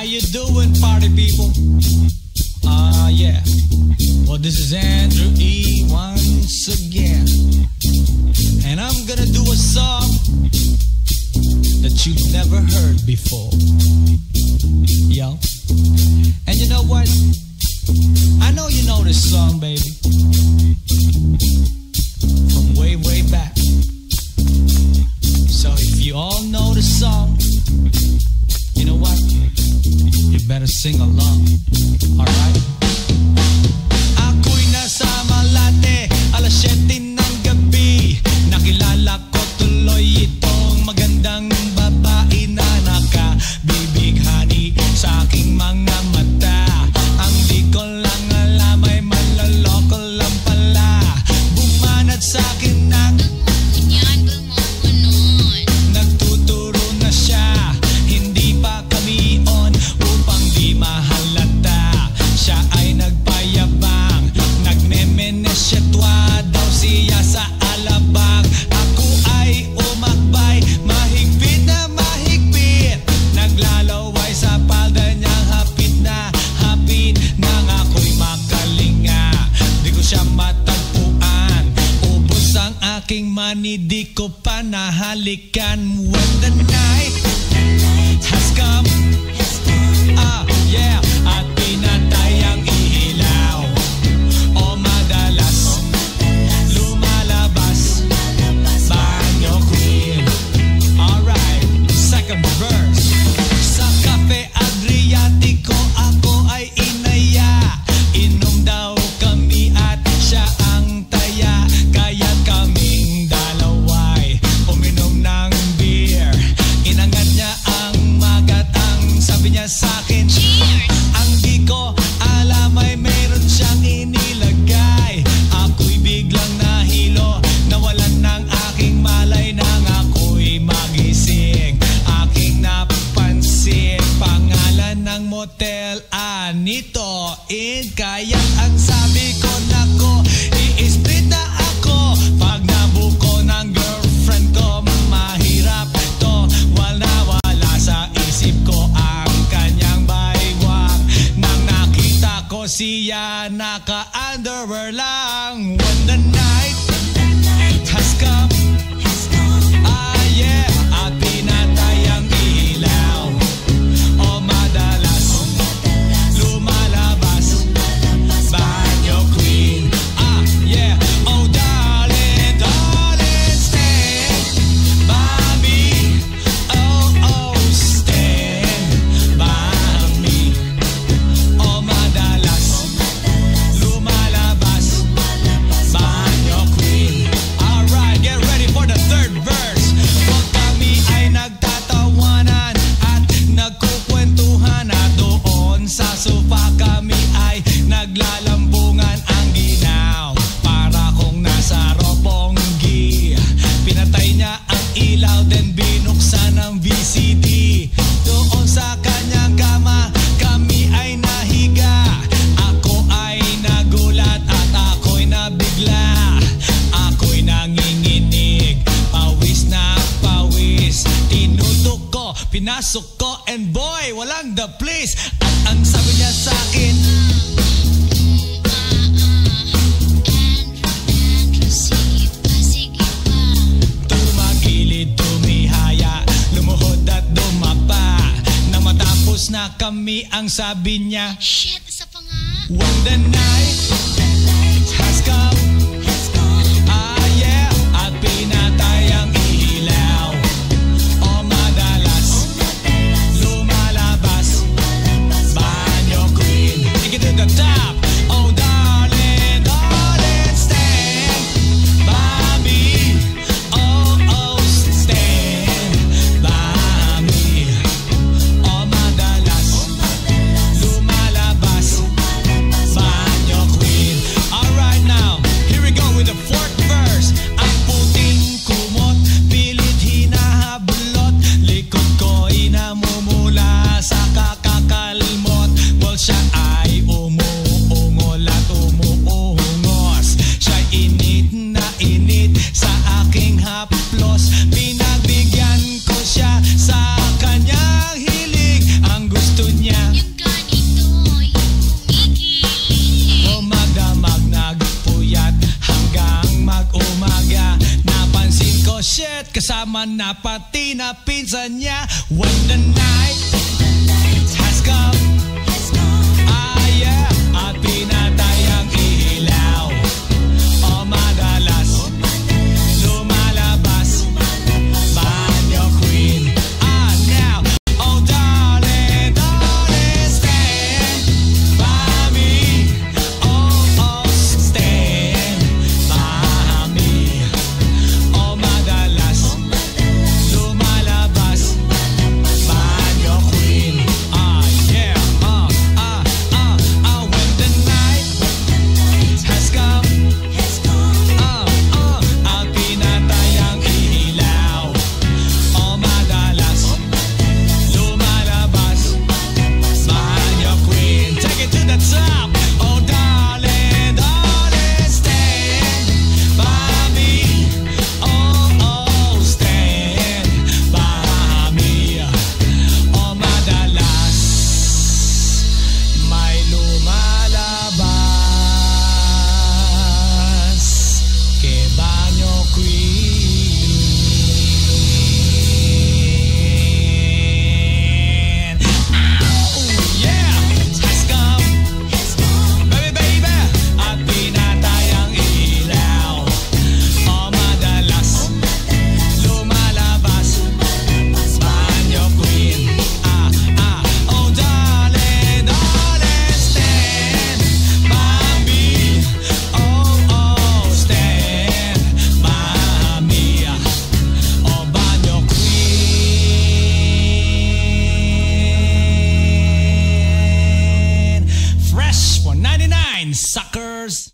you doing, party people? Yeah. Well, this is Andrew E. once again. And I'm gonna do a song that you've never heard before. Yo. And you know what? I know you know this song, baby. From way, way back. So if you all know the song, you know what? You better sing along. Alright? Ako'y nasa Malate, alas 7 ng gabi. Nakilala ko tuloy itong magandang babae na nakabibighani sa aking mga mata. Ang di ko lang alam ay malaloko lang pala. Bumanat sa akin ng nagtuturo na siya. Hindi pa kami on upang di mahalata. Siya ay nagpayabang, nagmemenesyetwa daw siya sa alabang. Ako ay umakbay, mahigpit na mahigpit. Naglalaway sa palda niyang hapit nang ako'y makalinga. Di ko siya matagpuan, ubos ang aking money, di ko pa nahalikan. When the night has come, yeah, at pinatay ang ilaw. O madalas lumalabas, banyo queen. Alright, second verse. Sa Cafe Adriatico ako ay inaya. Inom daw kami at siya ang taya. Kaya kaming dalaway uminom ng beer. Inangat niya ang magat, ang sabi niya sa'kin, ang di ko alam ay meron siyang inilagay. Ako'y biglang nahilo, nawalan ng aking malay nang ako'y magising. Aking napansin, pangalan ng motel, Anito Inn. Kaya ang sabi ko, nako, i-split na ako. Pag nabuko ng girlfriend ko, mahirap to. Wala sa isip ko ang kanyang baywang. Nang nakita ko siya, naka-underwear lang. When the night has come, yeah, at pinatay ang ilaw. O madalas lumalabas, banyo queen. Yeah. Oh darling, darling, stand by me. Oh, stand by me. O madalas lumalabas, banyo queen. Alright, get ready for the third verse. Pag kami ay nagtatawanan at nagkukwentuhan, at doon sa sofa kami ay naglalambungan ang ginaw. Para kung nasa Roppongi, pinatay niya ang ilaw, then binuksan ang VCD. Doon sa kanyang kama, kami ay nahiga. Ako ay nagulat at ako'y nabigla. Ako'y nanginginig, pawis na pawis. Tinutok ko, pinasok ko, and boy, walang the place. At ang sabi niya sa akin, tumagilid, tumihaya, lumuhod at dumapa. Nang matapos na kami, ang sabi niya, Shit, isa pa nga. when the night has come, yeah, at pinatay ang ilaw. O madalas lumalabas, banyo queen. Take it to the top. Oh darling, darling, stand by me. Oh, stand by me. O madalas lumalabas, banyo queen. Alright now, naman na pati na pinsan niya. When the night has come, ah yeah, at pinatay ang ilaw. O madalas lumalabas banyo queen. Ah now, oh darling, darling, stand by me. Oh, oh, stand by me. Oh madalas lumalabas banyo queen. Ah yeah, when the night has come, ang pinatay ang ilaw. O madalas lumalabas banyo queen. Take it to the top. Oh darling, darling, stand by me. Oh, oh, stand by me. O madalas may lumalabas kay banyo queen. Oh yeah, has come, baby baby, at pinatay ang ilaw. O madalas lumalabas banyo queen. Oh darling, darling, stand by me. Oh, oh, stand by me. Oh banyo queen. Fresh 199 suckers.